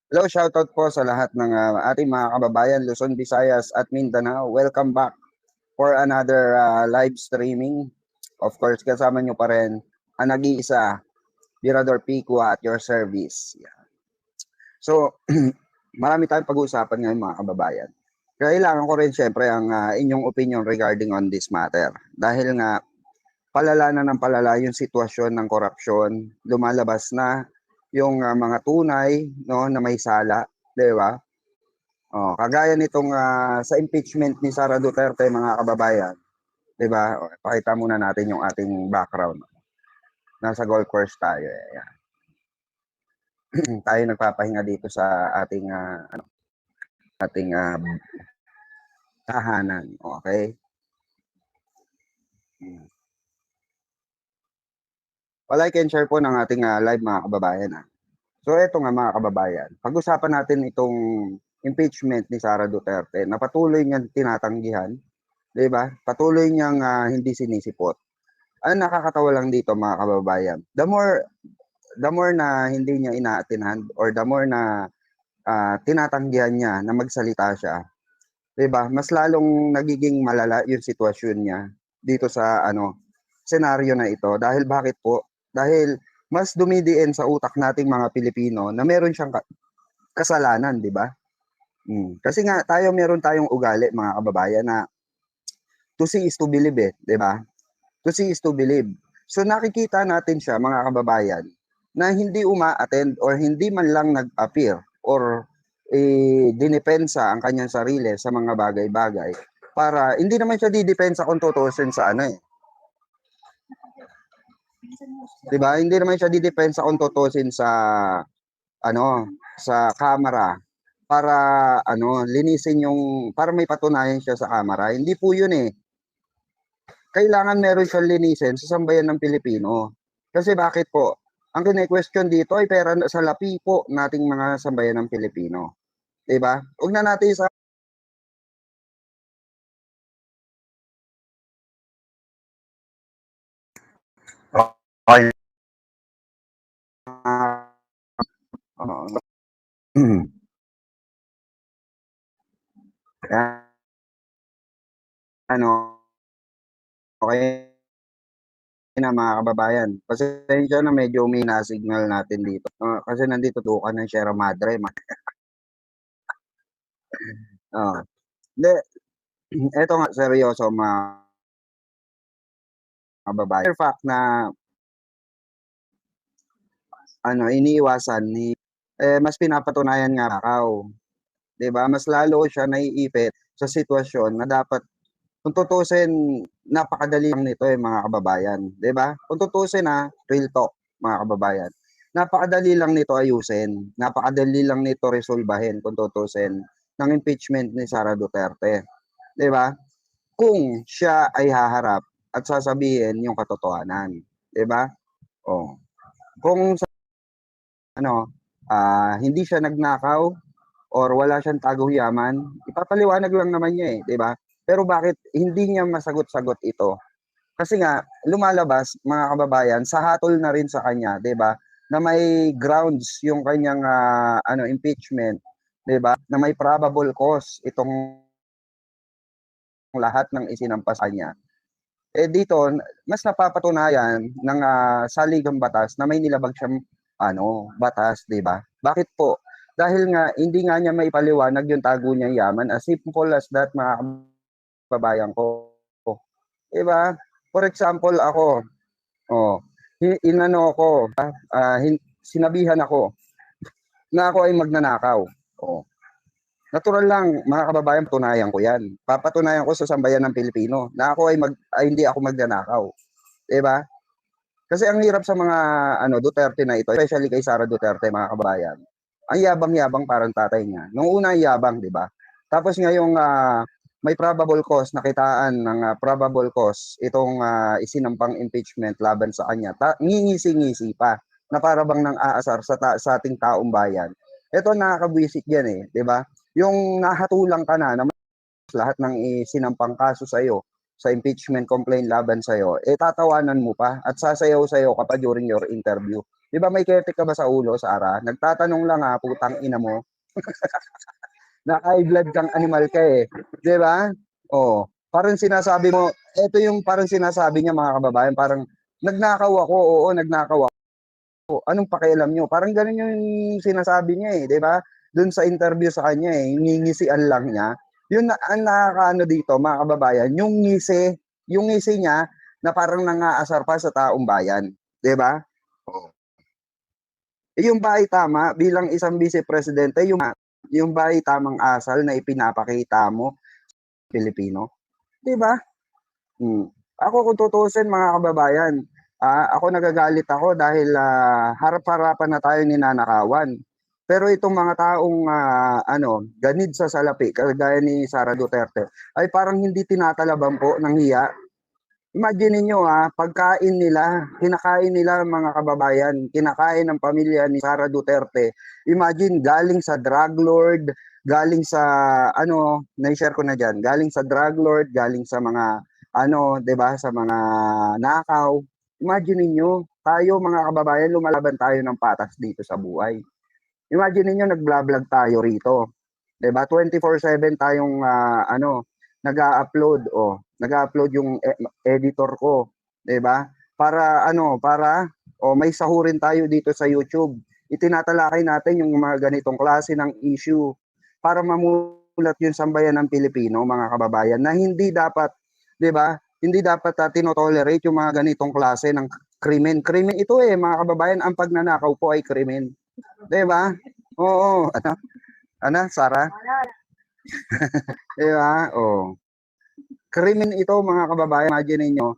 Hello, shoutout po sa lahat ng ating mga kababayan, Luzon, Visayas at Mindanao. Welcome back for another live streaming. Of course, kasama nyo pa rin ang nag-iisa, Mirador Picua at your service. Yeah. So, marami tayong pag-uusapan ngayon mga kababayan. Kailangan ko rin syempre ang inyong opinion regarding on this matter. Dahil nga, palala na ng palala yung sitwasyon ng korupsyon, lumalabas na yung mga tunay no na may sala, 'di ba? Oh, kagaya nitong sa impeachment ni Sara Duterte mga kababayan, 'di ba? Pakita muna natin yung ating background. Nasa golf course tayo. Ayan. Tayo nagpapahinga dito sa ating ating tahanan, okay? Like and share po ng ating live mga kababayan. So eto nga mga kababayan, pag-usapan natin itong impeachment ni Sara Duterte na patuloy niyang tinatanggihan, 'di ba? Patuloy niyang hindi sinisipot. Ang nakakatawa lang dito mga kababayan, the more na hindi niya ina-attend or the more na tinatanggihan niya na magsalita siya, 'di ba? Mas lalong nagiging malala yung sitwasyon niya dito sa senaryo na ito. Dahil bakit po? Dahil mas dumidiin sa utak nating mga Pilipino na meron siyang kasalanan, 'di ba? Kasi nga meron tayong ugali mga kababayan na to see is to believe, 'di ba? To see is to believe. So nakikita natin siya mga kababayan na hindi uma-attend or hindi man lang nag-appear or dinepensa ang kanyang sarili sa mga bagay-bagay para hindi naman siya didepensa kung tutuusin sa ano. 'Di ba? Hindi naman siya didepensa kung tutuusin sa sa camera para linisin yung para may patunayan siya sa camera. Hindi po 'yun eh. Kailangan meron siyang linisin sa sambayan ng Pilipino. Kasi bakit po? Ang kine-question dito ay pera sa lapi po nating mga sambayan ng Pilipino. 'Di ba? Huwag na natin sa okay. ano, okay na mga kababayan. Pasensya na medyo umina signal natin dito. Kasi nandito tukan ng Sierra Madre. Oh. Hindi, eto nga seryoso mga kababayan. Fact na iniiwasan ni mas pinapatunayan nga raw, 'di ba? Mas lalo siya naiipit sa sitwasyon na dapat kung tutuusin napakadali lang nito mga kababayan, 'di ba? Kung tutuusin real talk mga kababayan. Napakadali lang nito ayusin, napakadali lang nito resolbahin kung tutuusin ng impeachment ni Sara Duterte, 'di ba? Kung siya ay haharap at sasabihin yung katotohanan, 'di ba? Oh. Kung hindi siya nagnakaw or wala siyang tagong yaman, ipapaliwanag lang naman niya 'di ba? Pero bakit hindi niya masagot-sagot ito? Kasi nga lumalabas mga kababayan sa hatol na rin sa kanya, 'di ba? Na may grounds yung kanyang impeachment, 'di ba? Na may probable cause itong lahat ng isinampas sa kanya. Dito mas napapatunayan ng saligang batas na may nilabag siyang batas, 'di ba? Bakit po? Dahil nga hindi nga niya maipaliwanag yung tago niyang yaman, as simple as that mga kababayan ko. 'Di ba? For example ako, oh, inano ako, sinabihan ako na ako ay magnanakaw. Oh. Natural lang mga kababayan, patunayan ko 'yan. Papatunayan ko sa sambayan ng Pilipino na ako ay hindi ako magnanakaw, 'di ba? Kasi ang hirap sa mga Duterte na ito, especially kay Sara Duterte mga kababayan. Ang yabang-yabang parang tatay niya. Nung una yabang, 'di ba? Tapos ngayong may probable cause, nakitaan ng probable cause itong isinampang impeachment laban sa kanya. Ngingisi-ngisi pa na para bang nang aasar sa ating taong bayan. Ito nakakabwisit yan 'di ba? Yung nahatulang ka na lahat ng isinampang kaso sa iyo sa impeachment complaint laban sa iyo, tatawanan mo pa at sasayaw-sayaw ka pa during your interview. 'Di ba may kete ka ba sa ulo, Sarah? Nagtatanong lang putang ina mo. Na-high blood kang animal ka eh. 'Di ba? Oh, parang sinasabi mo, ito yung parang sinasabi niya mga kababayan, parang nagnakaw ako, oo, nagnakaw ako. Anong pakialam nyo? Parang ganun yung sinasabi niya eh, 'di ba? Doon sa interview sa kanya eh, ngingisian lang niya. Yun na ang nakakaano dito, mga kababayan, yung ngisi niya na parang nangaasar pa sa taong bayan, 'di ba? Oh. Yung ba ay tama bilang isang vice presidente, yung ba ay tamang asal na ipinapakita mo Pilipino? 'Di ba? Ako kung tutuusin mga kababayan, ako nagagalit ako dahil harap-harapan na tayo ninanakawan. Pero itong mga taong ganid sa salapi, kagaya ni Sara Duterte, ay parang hindi tinatalaban po ng hiya. Imagine niyo pagkain nila, kinakain nila mga kababayan, kinakain ng pamilya ni Sara Duterte. Imagine galing sa drug lord, galing sa na-share ko na diyan, galing sa drug lord, galing sa mga 'di ba, sa mga nakaw. Imagine niyo, tayo mga kababayan lumalaban tayo ng patas dito sa buhay. Imagine niyo nag-vlog tayo rito. 'Di ba? 24/7 tayong nag-a-upload nag-a-upload yung editor ko, 'di ba? Para may sahurin tayo dito sa YouTube. Itinatalakay natin yung mga ganitong klase ng issue para mamulat yung sambayan ng Pilipino, mga kababayan, na hindi dapat, 'di ba? Hindi dapat tinotolerate yung mga ganitong klase ng krimen. Krimen ito mga kababayan, ang pagnanakaw po ay krimen. 'Di ba? Oo, Sarah? 'Di ba? Oh. Krimen ito mga kababayan, imagine niyo,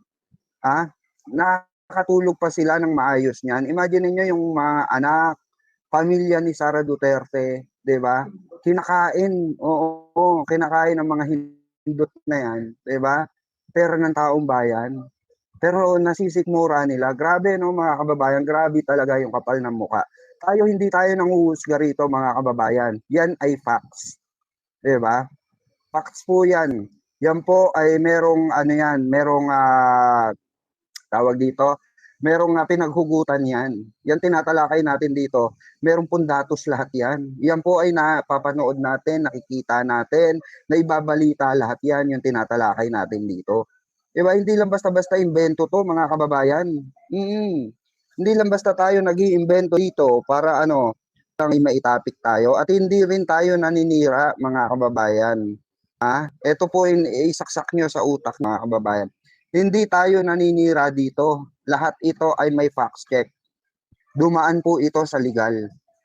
nakakatulog pa sila ng maayos niyan. Imagine niyo yung mga anak, pamilya ni Sara Duterte, 'di ba? Kinakain, oo, kinakain ng mga hindot na 'yan, 'di ba? Pera ng taong bayan. Pero nasisikmura nila. Grabe no mga kababayan, grabe talaga yung kapal ng muka. Hindi tayo nanguhusga rito mga kababayan. Yan ay facts. 'Di ba? Facts po 'yan. Yan po ay merong tawag dito, merong pinaghugutan 'yan. Yan tinatalakay natin dito. Merong pundatos lahat 'yan. Yan po ay napapanood natin, nakikita natin, naibabalita lahat 'yan, yung tinatalakay natin dito. 'Di ba? Hindi lang basta-basta imbento 'to, mga kababayan. Hindi lang basta tayo nag-iimbento dito para lang maitapik tayo, at hindi rin tayo naninira, mga kababayan. Ito po yung isaksak nyo sa utak, mga kababayan. Hindi tayo naninira dito. Lahat ito ay may fact check. Dumaan po ito sa legal.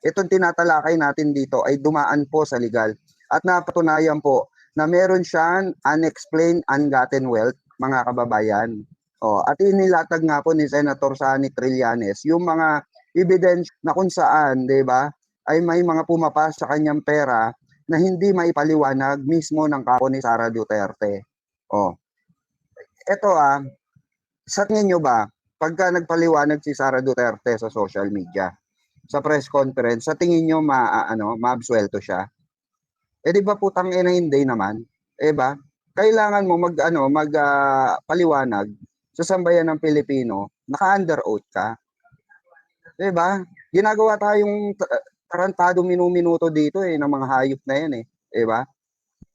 Itong tinatalakay natin dito ay dumaan po sa legal. At napatunayan po na meron siyang unexplained ungotten wealth, mga kababayan. At inilatag nga po ni Senator Sani Trillanes yung mga evidence na kung saan, 'di ba, ay may mga pumapas sa kanyang pera na hindi maipaliwanag mismo ng kampo ni Sara Duterte. Ito sa tingin nyo ba, pagka nagpaliwanag si Sara Duterte sa social media, sa press conference, sa tingin nyo maabsuelto siya? Di ba putang ina hindi naman? Ba? Kailangan mo paliwanag sa sambayan ng Pilipino, naka-under oath ka. Di ba? Ginagawa tayong tarantado minuto dito ng mga hayop na yan di ba?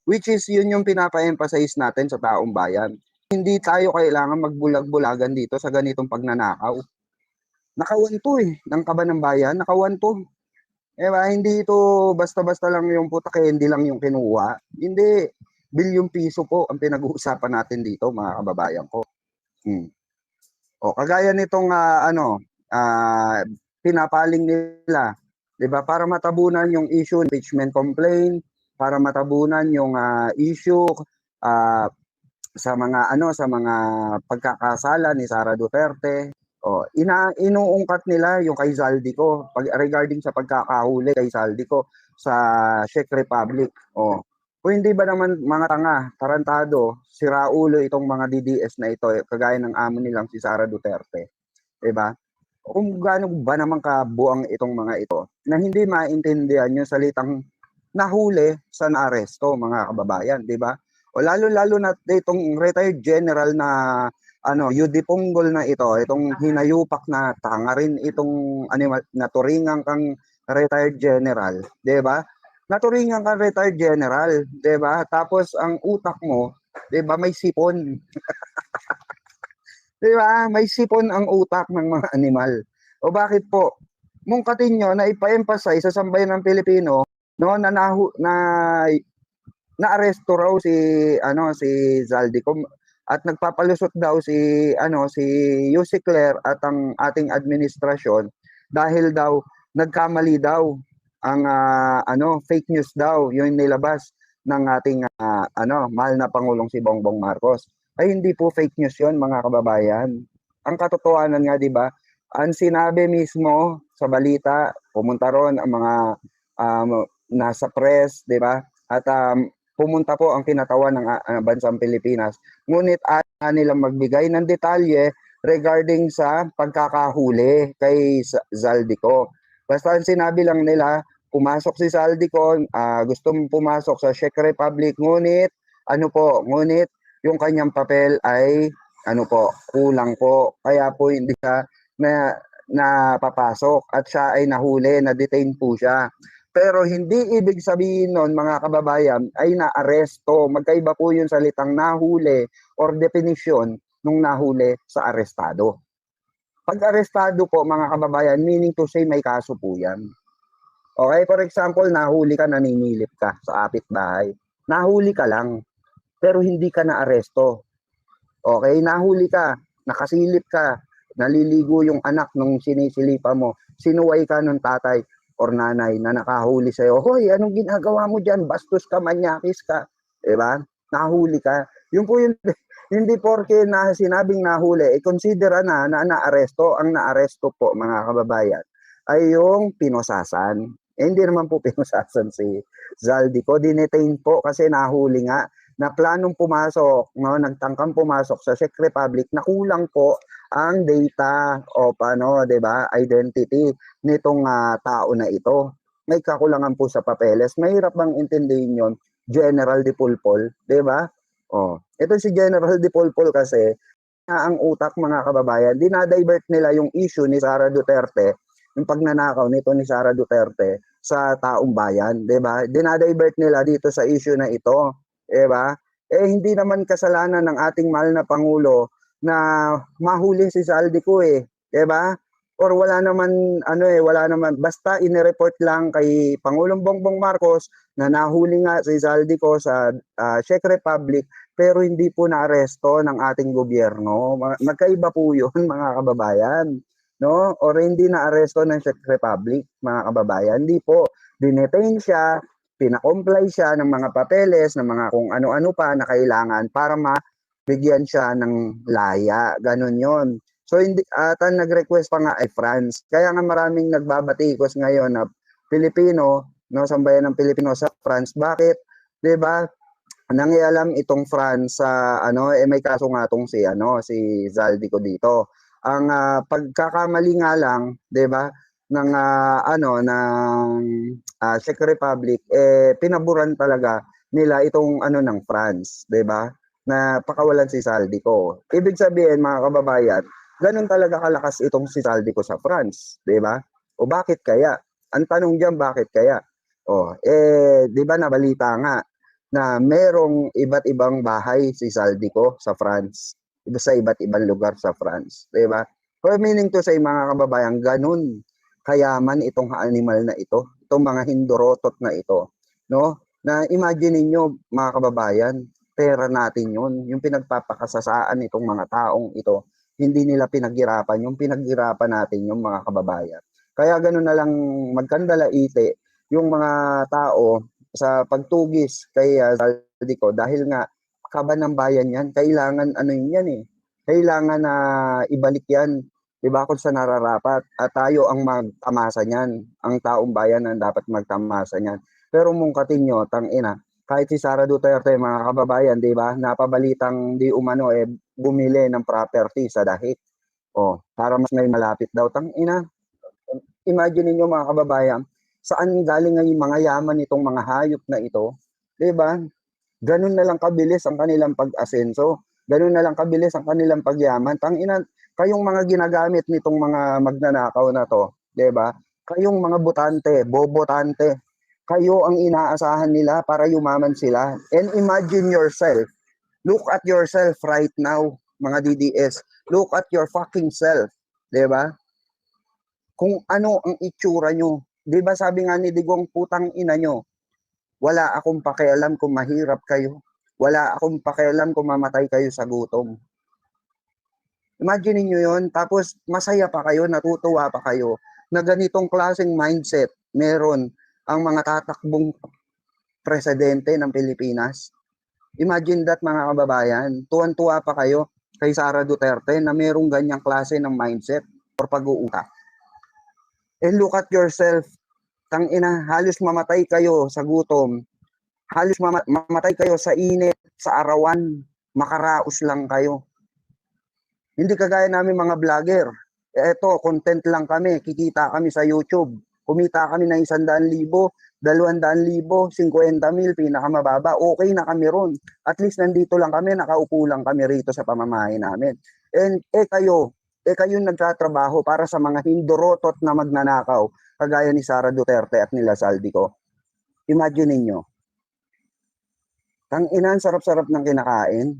Which is yun yung pinapa-emphasize natin sa taong bayan. Hindi tayo kailangan magbulag-bulagan dito sa ganitong pagnanakaw. Nakawan to ng kaban ng bayan, nakawan to. Diba? Hindi ito basta-basta lang yung puta candy lang yung kinuha. Hindi, bilyong piso po ang pinag-uusapan natin dito, mga kababayan ko. Kagaya nitong pinapaling nila, 'di ba? Para matabunan yung issue impeachment complaint, para matabunan yung issue sa mga pagkakasala ni Sara Duterte. Inuungkat nila yung kay Zaldico regarding sa pagkakahuli kay Zaldico sa Czech Republic. Kung hindi ba naman mga tanga, tarantado, siraulo itong mga DDS na ito, kagaya ng amo nilang si Sara Duterte. 'Di ba? Kung gaano ba naman kabuang itong mga ito na hindi maintindihan yung salitang nahuli sa naaresto, mga kababayan, 'di ba? Lalo na itong retired general na yudipunggol na ito, itong hinayupak na tanga rin itong animal na turingan kang retired general, 'di ba? Naturingan kang retired general, 'di ba? Tapos ang utak mo, 'di ba, may sipon. 'Di ba? May sipon ang utak ng mga animal. O bakit po? Mungkatin nyo na ipa-emphasize sa sambayan ng Pilipino, no, na naaresto raw si Zaldico at nagpapalusot daw si Yussi Claire at ang ating administrasyon dahil daw nagkamali daw ang fake news daw yung nilabas ng ating mahal na Pangulong si Bongbong Marcos. Ay hindi po fake news yon, mga kababayan. Ang katotohanan nga, 'di ba? Ang sinabi mismo sa balita, pumunta ron ang mga nasa press, 'di ba? At pumunta po ang kinatawan ng bansang Pilipinas. Ngunit ayaw nilang magbigay ng detalye regarding sa pagkakahuli kay Zaldico. Basta ang sinabi lang nila, pumasok si Zaldico, gustong pumasok sa Czech Republic, ngunit yung kanyang papel ay kulang po. Kaya po hindi siya napapasok at siya ay nahuli, na-detain po siya. Pero hindi ibig sabihin nun, mga kababayan, ay naaresto. Magkaiba po yung salitang nahuli or definition nung nahuli sa arestado. Pag arestado po, mga kababayan, meaning to say may kaso po yan. Okay, for example, nahuli ka, naninilip ka sa kapitbahay. Nahuli ka lang, pero hindi ka na-aresto. Okay, nahuli ka, nakasilip ka, naliligo yung anak nung sinisilipa mo, sinuway ka nung tatay or nanay na nakahuli sa'yo, hoy, anong ginagawa mo dyan? Bastos ka, manyakis ka. Diba? Nahuli ka. Yung po yun, hindi porke na sinabing nahuli, consider na naaresto. Ang naaresto po, mga kababayan, ay yung pinosasan. Hindi naman po pinosasan si Zaldico. Dinetain po kasi nahuli nga na planong pumasok, no, nagtangkang pumasok sa Czech Republic na kulang po ang data o identity nitong tao na ito. May kakulangan po sa papeles. Mahirap bang intindihin yon, General de Pulpol, 'di ba? Ito si General de Pulpol kasi ang utak, mga kababayan, dinadivert nila yung issue ni Sara Duterte, yung pagnanakaw nito ni Sara Duterte sa taong bayan, 'di ba? Dinadivert nila dito sa issue na ito. Diba? Hindi naman kasalanan ng ating mahal na Pangulo na mahuli si Zaldico diba? Or wala naman basta inireport lang kay Pangulong Bongbong Marcos na nahuli nga si Zaldico sa Czech Republic pero hindi po naaresto ng ating gobyerno. Magkaiba po 'yun, mga kababayan, no? Or hindi naaresto ng Czech Republic, mga kababayan. Hindi po, dinetain siya, pina-comply siya ng mga papeles, ng mga kung ano-ano pa na kailangan para mabigyan siya ng laya. Ganon yon. So, hindi, nag-request pa nga ay France. Kaya nga maraming nagbabatikos ngayon na Pilipino, no, sambayan ng Pilipino sa France. Bakit? 'Di ba? Nangialam itong France sa may kaso nga tong si Zaldico dito. Ang pagkakamali nga lang, 'di ba? Ng Czech Republic, pinaburan talaga nila itong ng France, 'di ba? Na pakawalan si Zaldico. Ibig sabihin, mga kababayan, ganun talaga kalakas itong si Zaldico sa France, 'di ba? O bakit kaya? Ang tanong diyan, bakit kaya? 'Di ba nabalita nga na merong iba't ibang bahay si Zaldico sa France, sa iba't ibang lugar sa France, 'di ba? For meaning to say, mga kababayan, ganun kayaman itong animal na ito, itong mga hindorotot na ito, no? Na imagine niyo, mga kababayan, pera natin 'yon, yung pinagpapakasasaan itong mga taong ito, hindi nila pinaghirapan, yung pinaghirapan natin yung mga kababayan. Kaya ganoon na lang magkandalaite yung mga tao sa pagtugis kay Zaldico dahil nga kaban ng bayan yan, kailangan kailangan na ibalik yan, 'di ba, kung sa nararapat, at tayo ang magtamasa niyan, ang taong bayan ang dapat magtamasa niyan. Pero mungkatin nyo, tangina, kahit si Sara Duterte, mga kababayan, 'di ba, napabalitang di umano bumili ng property sa Dahig. Para mas may malapit daw, tangina. Imagine niyo, mga kababayan, saan galing yung mga yaman nitong mga hayop na ito, 'di ba? Ganun na lang kabilis ang kanilang pag-asenso. Gano'n na lang kabilis ang kanilang pagyaman. Tangina, kayong mga ginagamit nitong mga magnanakaw na 'to, 'di ba? Kayong mga botante, bobotante, kayo ang inaasahan nila para yumaman sila. And imagine yourself, look at yourself right now, mga DDS. Look at your fucking self, 'di ba? Kung ano ang itsura nyo. 'Di ba sabi nga ni Digong, putang ina nyo, wala akong pakialam kung mahirap kayo. Wala akong pakialam kung mamatay kayo sa gutom. Imagine niyo 'yon, tapos masaya pa kayo, natutuwa pa kayo na ganitong klaseng mindset meron ang mga tatakbong presidente ng Pilipinas. Imagine that, mga kababayan, tuwan-tuwa pa kayo kay Sara Duterte na merong ganyang klase ng mindset or pag-uutak. And look at yourself, tangina, halos mamatay kayo sa gutom, halos mamatay kayo sa init, sa arawan, makaraos lang kayo. Hindi kagaya namin mga vlogger. Eto, content lang kami, kikita kami sa YouTube. Kumita kami ng 100,000, 200,000, 50,000, pinakamababa. Okay na kami ron. At least nandito lang kami, nakaupo lang kami rito sa pamamahay namin. And kayo nagtatrabaho para sa mga hindorotot na magnanakaw, kagaya ni Sara Duterte at nila Saldico. Imagine ninyo, tangina, ang sarap-sarap ng kinakain,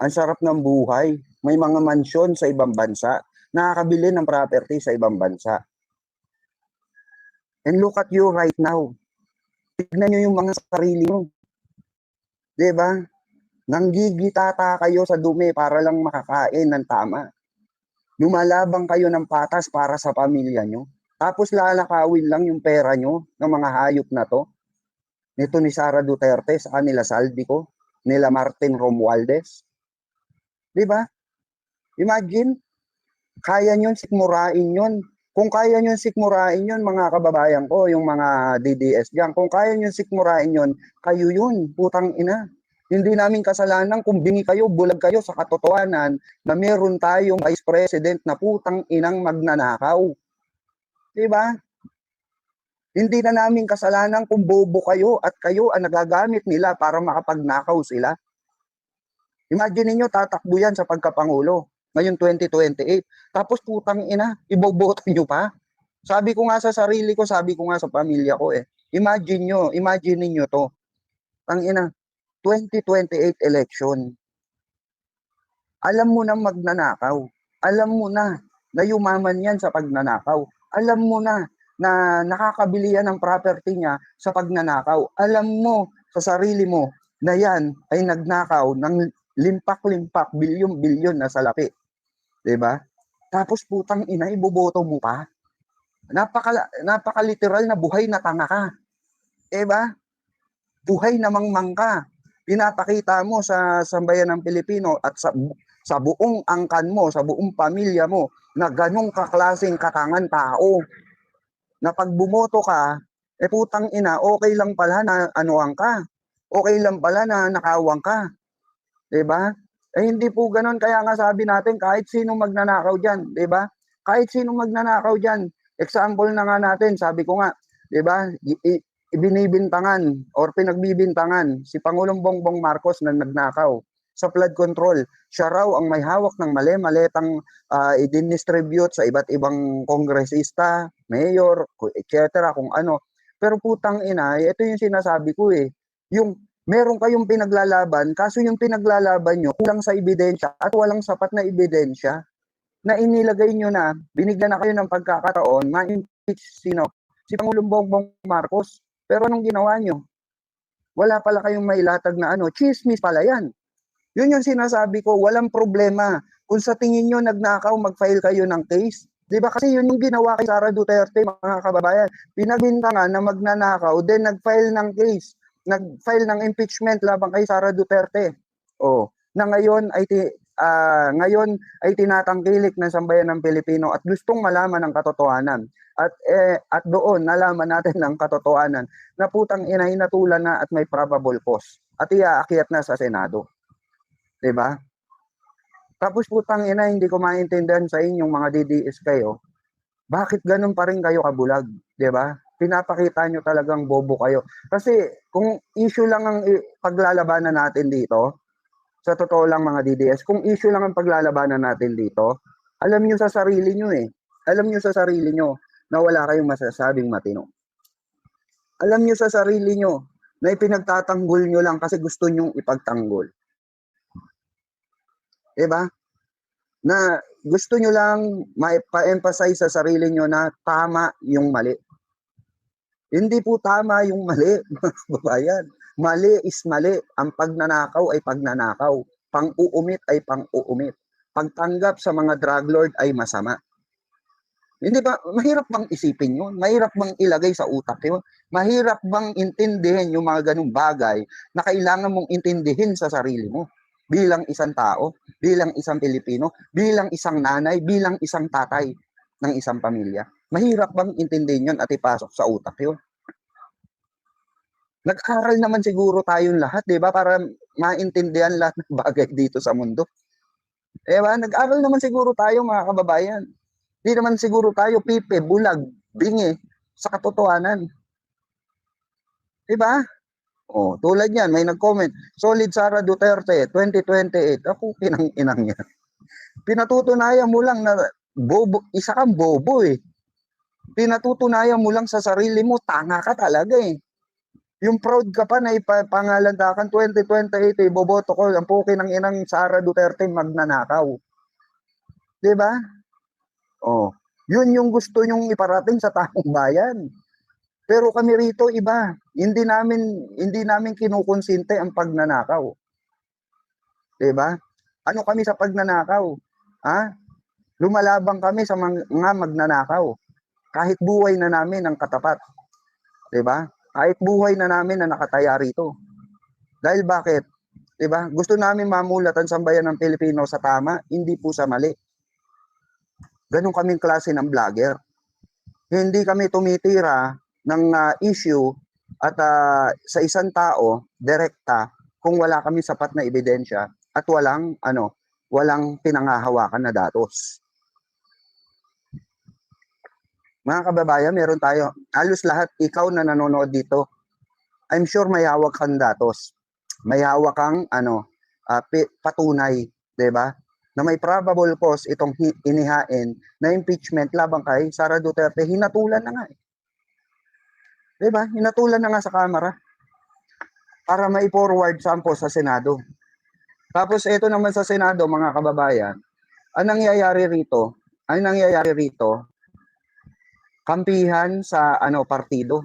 ang sarap ng buhay, may mga mansyon sa ibang bansa, nakakabili ng property sa ibang bansa. And look at you right now. Tignan nyo yung mga sarili nyo. Diba? Nanggigitata kayo sa dumi para lang makakain ng tama. Lumalabang kayo ng patas para sa pamilya nyo. Tapos lalakawin lang yung pera nyo ng mga hayop na to. Nito ni Sara Duterte sa kanila Saldico, nila Martin Romualdez. Diba? Imagine, kaya nyo sikmurain yun. Kung kaya nyo sikmurain yun, mga kababayan ko, yung mga DDS dyan, kung kaya nyo sikmurain yun, kayo yun, putang ina. Hindi namin kasalanan kung bingi kayo, bulag kayo sa katotohanan na meron tayong vice president na putang inang magnanakaw. Diba? Hindi na namin kasalanan kung bobo kayo at kayo ang nagagamit nila para makapagnakaw sila. Imagine niyo, tatakbo yan sa pagkapangulo ngayon 2028. Tapos putang ina, iboboto nyo pa. Sabi ko nga sa sarili ko, sabi ko nga sa pamilya ko imagine niyo to. Tang ina, 2028 election. Alam mo na magnanakaw. Alam mo na yumaman yan sa pagnanakaw. Alam mo na nakakabili yan ng property niya sa pagnanakaw. Alam mo sa sarili mo na yan ay nagnakaw ng limpak-limpak, bilyon-bilyon na salapi. Diba? Tapos putang ina, iboboto mo pa. Napaka-literal na buhay na tanga ka. Diba? Buhay na mangmang ka. Pinapakita mo sa sambayan ng Pilipino at sa buong angkan mo, sa buong pamilya mo, na ganong kaklaseng katangan tao. Na pag bumoto ka, putang ina, okay lang pala na anuang ka. Okay lang pala na nakawang ka. Diba? Hindi po ganoon, kaya nga sabi natin kahit sino magnanakaw diyan, 'di ba? Kahit sino magnanakaw diyan. Example na nga natin, sabi ko nga, 'di ba? Ibinibintangan or pinagbibintangan si Pangulong Bongbong Marcos na nagnakaw sa flood control. Siya raw ang may hawak ng mali-maletang i-distribute sa iba't ibang kongresista, mayor, etc. kung ano. Pero putang ina, ito yung sinasabi ko yung meron kayong pinaglalaban, kaso yung pinaglalaban nyo kulang sa ebidensya at walang sapat na ebidensya na inilagay nyo na, binigyan na kayo ng pagkakataon, ma-impeach si Pangulong Bongbong Marcos. Pero anong ginawa nyo? Wala pala kayong mailatag na chismis pala yan. Yun yung sinasabi ko, walang problema. Kung sa tingin nyo nagnakaw, mag-file kayo ng case. Diba? Kasi yun yung ginawa kay Sara Duterte, mga kababayan. Pinagbintangan na magnanakaw, then nag-file ng case. Nag-file ng impeachment laban kay Sara Duterte. Na ngayon ay tinatangkilik ng sambayan ng Pilipino at gustong malaman ng katotohanan. At doon nalaman natin ng katotohanan na putang ina, hinatulan na at may probable cause. At iaakyat na sa Senado. 'Di ba? Tapos putang ina, hindi ko maintindihan sa inyong mga DDS kayo. Bakit ganun pa rin kayo kabulag? 'Di ba? Pinapakita nyo talagang bobo kayo. Kasi kung issue lang ang paglalabanan natin dito, Sa totoo lang mga DDS, kung issue lang ang paglalabanan natin dito, alam nyo sa sarili nyo eh. Alam nyo sa sarili nyo na wala kayong masasabing matino. Alam nyo sa sarili nyo na ipinagtatanggol nyo lang kasi gusto nyong ipagtanggol. Diba? Na gusto nyo lang maipa-emphasize sa sarili nyo na tama yung mali. Hindi po tama yung mali, mga kababayan. Mali is mali. Ang pagnanakaw ay pagnanakaw. Pang-uumit ay pang-uumit. Pagtanggap sa mga drug lord ay masama. Hindi ba, mahirap bang isipin yun? Mahirap bang ilagay sa utak yun? Mahirap bang intindihin yung mga ganung bagay na kailangan mong intindihin sa sarili mo? Bilang isang tao, bilang isang Pilipino, bilang isang nanay, bilang isang tatay ng isang pamilya. Mahirap bang intindihin yun at ipasok sa utak yun? Nag-aral naman siguro tayong lahat, di ba? Para maintindihan lahat ng bagay dito sa mundo. Di ba? Nag-aral naman siguro tayo mga kababayan. Di naman siguro tayo pipe, bulag, bingi sa katotohanan. Di ba? Oh, tulad yan, may nag-comment, solid Sara Duterte, 2028. Ako, pinang-inang yan. Pinatutunayan mo lang na bobo, isa kang bobo eh. Pinatutunayan mo lang sa sarili mo, tanga ka talaga eh. Yung proud ka pa na ipangalandakan 2028, boboto ko, ang puki ng inang Sara Duterte magnanakaw. Di ba? Oh, yun yung gusto nyong iparating sa taong bayan. Pero kami rito iba, hindi namin kinukonsinte ang pagnanakaw. 'Di ba? Ano kami sa pagnanakaw? Ha? Lumalabang kami sa mga magnanakaw. Kahit buhay na namin ang katapat. 'Di ba? Kahit buhay na namin na nakataya rito. Dahil bakit? 'Di ba? Gusto namin mamulat ang sambayan ng Pilipino sa tama, hindi po sa mali. Ganun kaming klase ng vlogger. Hindi kami tumitira ng issue at sa isang tao direkta kung wala kami sapat na ebidensya at walang pinangahawakan na datos. Mga kababayan, meron tayo, halos lahat ikaw na nanonood dito, I'm sure may hawak kang datos. May hawak kang patunay, 'di ba? Na may probable cause itong inihain na impeachment labang kay Sara Duterte, hinatulan na nga eh. Diba? Hinatulan na nga sa Kamara para mai-forward sampo sa Senado. Tapos ito naman sa Senado, mga kababayan, ang nangyayari rito, kampihan sa partido,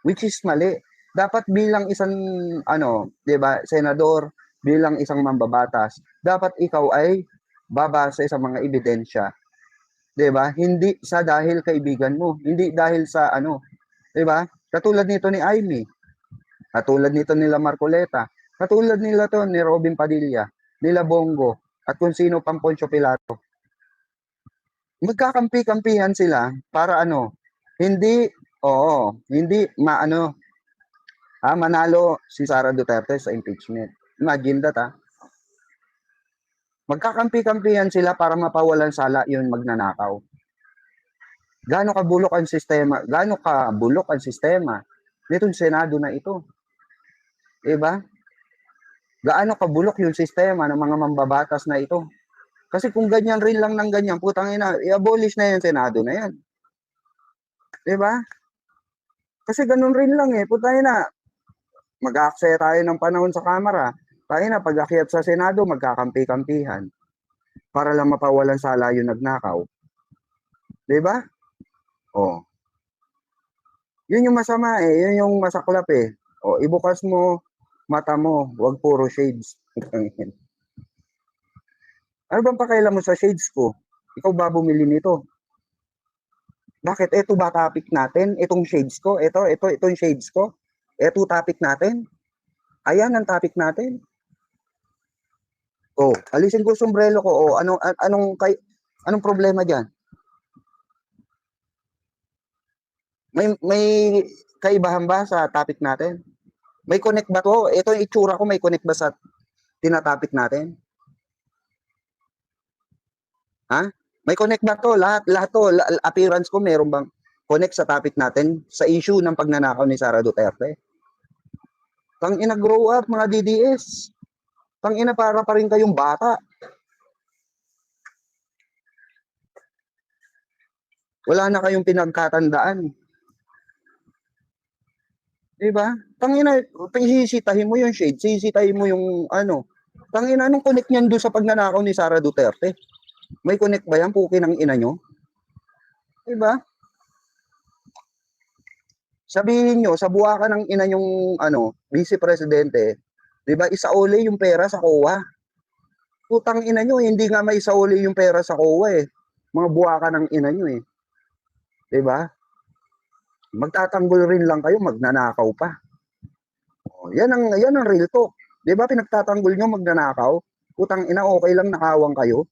which is mali. Dapat bilang isang 'di ba, senador, bilang isang mambabatas, dapat ikaw ay babase sa mga ebidensya. 'Di ba? Hindi sa dahil kaibigan mo, hindi dahil sa 'di ba? Katulad nito ni Amy, katulad nito nila Marcoleta, katulad nila to ni Robin Padilla, nila Bongo, at kung sino pang Poncio Pilato. Magkakampi-kampihan sila para hindi manalo si Sara Duterte sa impeachment. Imagine that Magkakampi-kampihan sila para mapawalan sala yung magnanakaw. Gaano kabulok ang sistema nitong Senado na ito? Diba? Gaano kabulok yung sistema ng mga mambabatas na ito? Kasi kung ganyan rin lang ng ganyan, putang ina, i-abolish na yung Senado na yan. Diba? Kasi ganun rin lang eh, putang ina, mag-aaksaya tayo ng panahon sa Kamara, tayo na pag-akyat sa Senado, magkakampi-kampihan para lang mapawalan sala yung nagnakaw. Diba? Oh. Yun yung masama eh, yun yung masaklap eh. Oh, ibukas mo mata mo, wag puro shades. Ano bang pakailan mo sa shades ko? Ikaw ba bumili nito? Bakit? Ito ba topic natin? Itong shades ko? Itong shades ko? Ito topic natin? Ayan ang topic natin. Oh, alisin ko sombrero ko. Oh, anong problema diyan? May kaibahan ba sa topic natin? May connect ba to? Ito yung itsura ko, may connect ba sa tinatopic natin? Ha? May connect ba to? Lahat to, appearance ko, meron bang connect sa topic natin sa issue ng pagnanakaw ni Sara Duterte? Tang ina, grow up mga DDS. Tangina, para pa rin kayong bata. Wala na kayong pinagkatandaan. Diba? Tangina, sisitahin mo yung shade, sisitahin mo yung ano. Tangina, anong connect niyan doon sa pagnanakaw ni Sara Duterte? May connect ba yan, puki ng ina nyo? Diba? Sabihin nyo, sa buwakan ng ina yung ano, vice presidente, diba, isauli yung pera sa COA. Putang ina nyo, hindi nga may isauli yung pera sa COA eh. Mga buwakan ng ina nyo eh. Diba? Magtatanggol rin lang kayo, magnanakaw pa. Oh, yan ang real talk. 'Di ba pinagtatanggol nyo magnanakaw? Putang ina, okay lang nakawang kayo.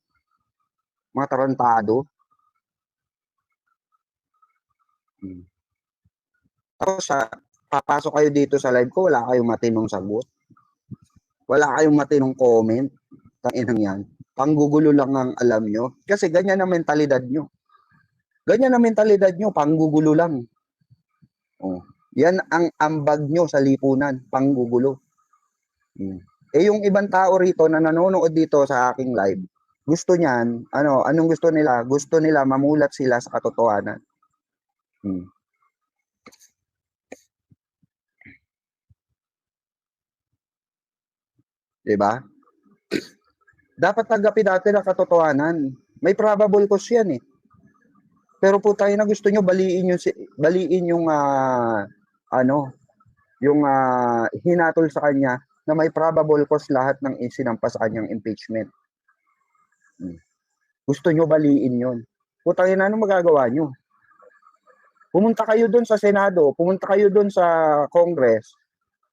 Mga tarantado. Tapos papasok kayo dito sa live ko, wala kayong matinong sagot. Wala kayong matinong comment. Tanginang yan. Panggugulo lang ang alam nyo. Kasi ganyan ang mentalidad nyo. Ganyan ang mentalidad nyo, panggugulo lang. Oh. Yan ang ambag nyo sa lipunan, panggugulo. Eh yung ibang tao rito na nanonood dito sa aking live, gusto niyan, anong gusto nila? Gusto nila mamulat sila sa katotohanan. Diba? Dapat tanggapin natin ang katotohanan. May probable cause yan eh. Pero po tayo na gusto nyo baliin yung yung hinatol sa kanya na may probable cause lahat ng isinampas sa kanyang impeachment. Gusto nyo baliin yun. Putang ina, ano magagawa nyo? Pumunta kayo doon sa Senado, pumunta kayo doon sa Congress,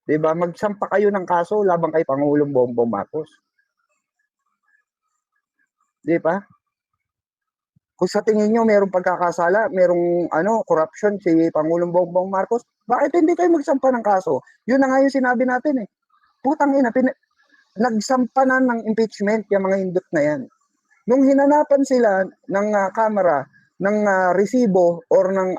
'di ba? Magsampa kayo ng kaso laban kay Pangulong Bongbong Marcos. 'Di ba? Kung sa tingin niyo merong pagkakasala, merong corruption si Pangulong Bongbong Marcos, bakit hindi kayo magsampa ng kaso? Yun na nga yung sinabi natin eh. Putang ina, nagsampa na ng impeachment yung mga hindot na yan. Nung hinanapan sila ng kamera ng resibo or ng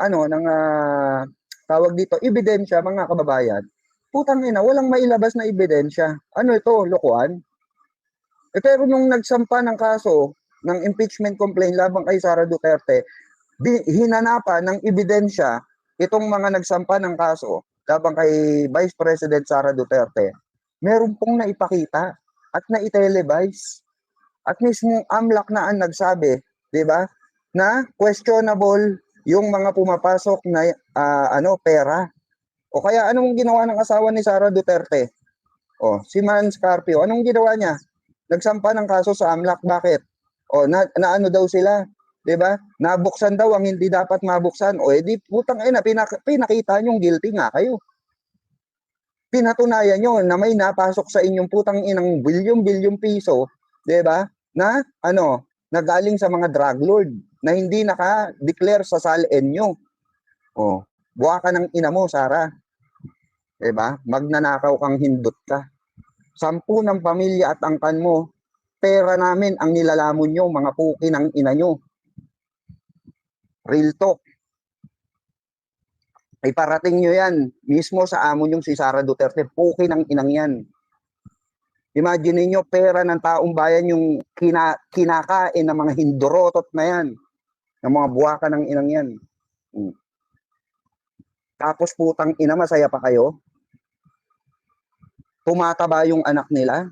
tawag dito, ebidensya, mga kababayan, putang ina, walang mailabas na ebidensya. Ano ito, lokohan? Pero nung nagsampa ng kaso ng impeachment complaint laban kay Sara Duterte, hinanapan ng ebidensya itong mga nagsampa ng kaso laban kay Vice President Sara Duterte, meron pong naipakita at na-televise. At mismo AMLAC na ang nagsabi, 'di ba? Na questionable yung mga pumapasok na pera. O kaya anong ginawa ng asawa ni Sara Duterte? O si Man Scarpio, anong ginawa niya? Nagsampa ng kaso sa AMLAC, bakit? O na ano daw sila, 'di ba? Nabuksan daw ang hindi dapat mabuksan. O edi putang ina, pinakita niyo guilty nga kayo. Pinatunayan niyo na may napasok sa inyong putang inang bilyon-bilyon piso, 'di ba? Na nagaling sa mga drug lord na hindi naka-declare sa SALN nyo. Oh, buha ka ng ina mo, Sara. 'Di ba? Magnanakaw kang hindot ka. 10 ng pamilya at angkan mo, pera namin ang nilalamon nyo, mga puki ng ina nyo. Real talk. Iparating nyo yan mismo sa amo nyong si Sara Duterte, puki ng inang yan. Imagine niyo pera ng taong bayan yung kinakain ng mga hindorotot na yan, ng mga buwaka ng inang yan. Tapos putang ina, masaya pa kayo? Tumataba yung anak nila?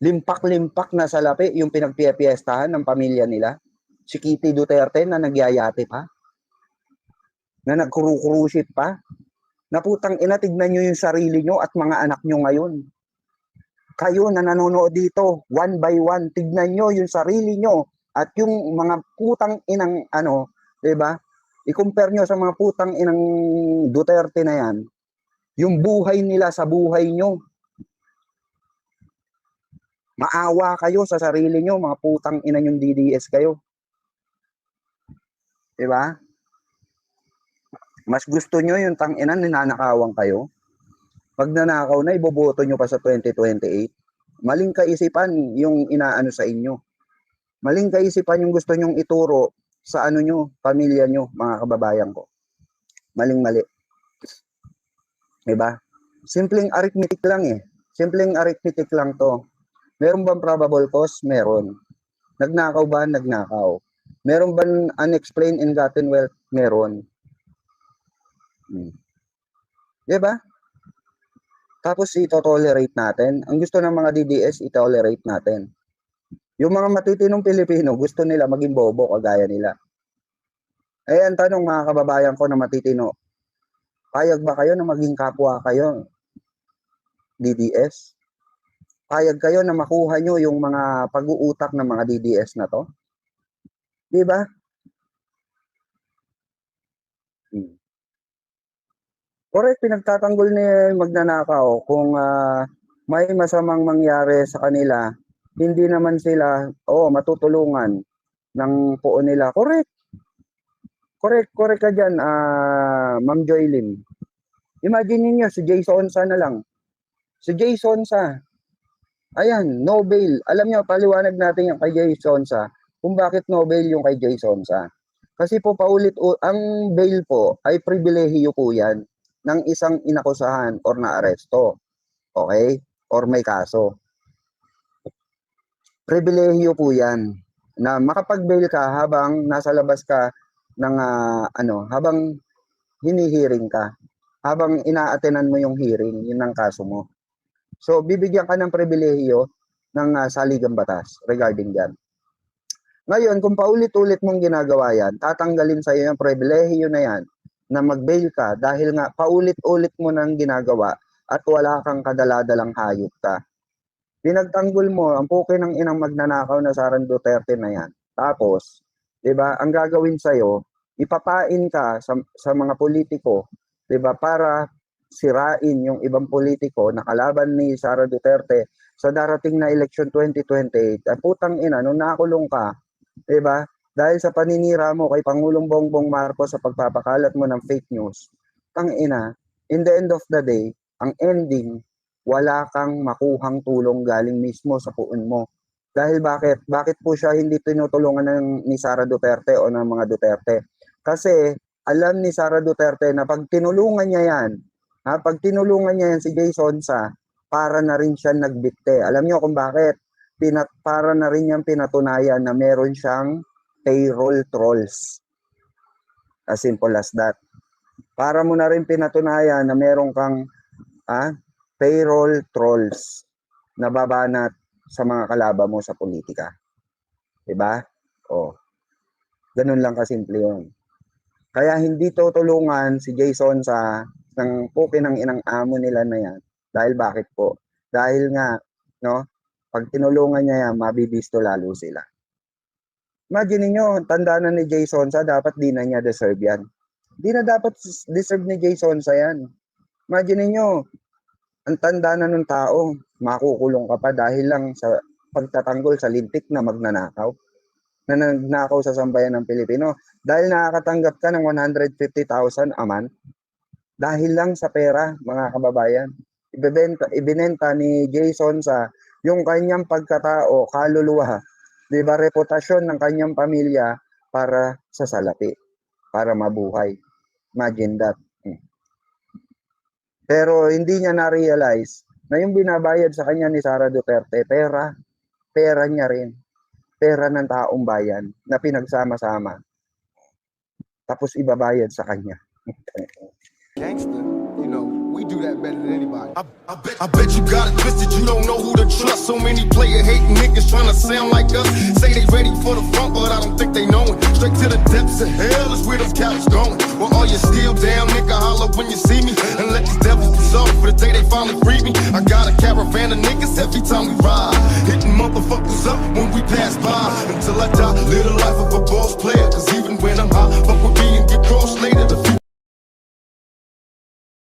Limpak-limpak na salapi yung pinagpipiestahan ng pamilya nila? Si Kitty Duterte na nagyayate pa? Na nagkuru-cruise pa? Na putang ina, tignan nyo yung sarili nyo at mga anak nyo ngayon. Kayo na nanonood dito, one by one, tignan nyo yung sarili nyo at yung mga putang inang diba? I-compare nyo sa mga putang inang Duterte na yan, yung buhay nila sa buhay nyo. Maawa kayo sa sarili nyo, mga putang ina yung DDS kayo. Diba? Mas gusto nyo yung tang ina, ninanakawang kayo? Pag nanakaw na, iboboto nyo pa sa 2028. Maling kaisipan yung inaano sa inyo. Maling kaisipan yung gusto nyong ituro sa pamilya nyo, mga kababayan ko. Maling-mali. Diba? Simpleng arithmetic lang eh. Simpleng arithmetic lang to. Meron bang probable cause? Meron. Nagnakaw ba? Nagnakaw. Meron bang unexplained and gotten wealth? Meron. Diba? Tapos ito-tolerate natin. Ang gusto ng mga DDS, itolerate natin. Yung mga matitinong Pilipino, gusto nila maging bobo kagaya nila. Eh, ang tanong mga kababayan ko na matitino, payag ba kayo na maging kapwa kayo, DDS? Payag kayo na makuha nyo yung mga pag-uutak ng mga DDS na to? Diba? Correct, pinagtatanggol ni magnanakaw kung may masamang mangyari sa kanila, hindi naman sila, matutulungan ng puo nila. Correct. Correct ka dyan, Ma'am Joylyn. Imagine niyo si Jay Sonsa na lang. Si Jay Sonsa, ayan, no bail. Alam niyo, paliwanag natin yung kay Jay Sonsa kung bakit no bail yung kay Jay Sonsa. Kasi po ang bail po ay pribilehiyo po yan ng isang inakusahan or naaresto. Okay? Or may kaso. Pribilehiyo po yan na makapag-bail ka habang nasa labas ka ng habang hinihiring ka, habang inaatenan mo yung hearing, yun ang kaso mo. So, bibigyan ka ng pribilehiyo ng saligang batas regarding dyan. Ngayon, kung paulit-ulit mong ginagawa yan, tatanggalin sa iyo yung pribilehiyo na yan na mag-bail ka dahil nga paulit-ulit mo nang ginagawa at wala kang kadaladalang hayop ka. Pinagtanggol mo ang puke ng inang magnanakaw na Sara Duterte na yan. Tapos, 'di ba, ang gagawin sa iyo, ipapain ka sa mga politiko, 'di ba, para sirain yung ibang politiko na kalaban ni Sara Duterte sa darating na election 2028. Putang ina, nung nakulong ka, 'di ba? Dahil sa paninira mo kay Pangulong Bongbong Marcos sa pagpapakalat mo ng fake news, tang ina, in the end of the day, ang ending, wala kang makuhang tulong galing mismo sa puon mo. Dahil bakit? Bakit po siya hindi tinutulungan ni Sara Duterte o ng mga Duterte? Kasi alam ni Sara Duterte na pag tinulungan niya yan, pag tinulungan niya yan si Jay Sonsa, para na rin siya nagbikte. Alam niyo kung bakit? Para na rin niyang pinatunayan na meron siyang payroll trolls. As simple as that. Para mo na rin pinatunayan na meron kang payroll trolls na babanat sa mga kalaban mo sa politika. Diba? Ganun lang kasimple yun. Kaya hindi tutulungan si Jason sa ng puke ng inang amo nila na yan. Dahil bakit po? Dahil nga, pag tinulungan niya yan, mabibisto lalo sila. Imagine niyo, tanda na ni Jason sa dapat di na niya deserve yan. Di na dapat deserve ni Jason sa yan. Imagine niyo, ang tanda na ng tao, makukulong ka pa dahil lang sa pagtatanggol sa lintik na magnanakaw. Na nagnakaw sa sambayan ng Pilipino. Dahil nakakatanggap ka ng 150,000 a month. Dahil lang sa pera, mga kababayan. Ibinenta ni Jason sa yung kanyang pagkatao, kaluluwa, di ba, reputasyon ng kanyang pamilya para sa salapi, para mabuhay. Imagine that. Pero hindi niya na-realize na yung binabayad sa kanya ni Sara Duterte, pera niya rin. Pera ng taong bayan na pinagsama-sama. Tapos ibabayad sa kanya. Gangster, we do that better than anybody. I bet you got it twisted, you don't know who to trust. So many player hating niggas trying to sound like us. Say they ready for the front, but I don't think they know it. Straight to the depths of hell is where them cowards going. Well, all you still down, nigga, holler when you see me. And let these devils be sorry for the day they finally free me. I got a caravan of niggas every time we ride. Hitting motherfuckers up when we pass by. Until I die, little